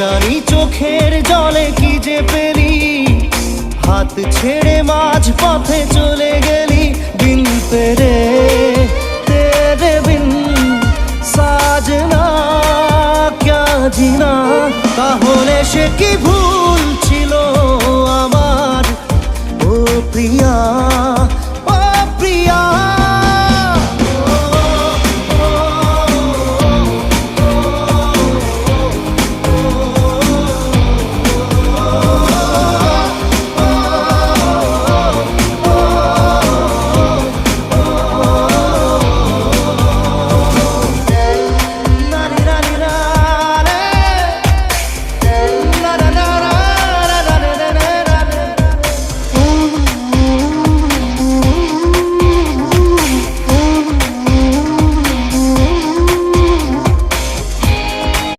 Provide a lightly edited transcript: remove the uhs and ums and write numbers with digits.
জানি চোখের জলে কি যে পেলি, হাত ছেড়ে মাঝ পথে চলে গেলি। বিন তেরে বিন সাজনা ক্যা জিনা, তাহলে সে কি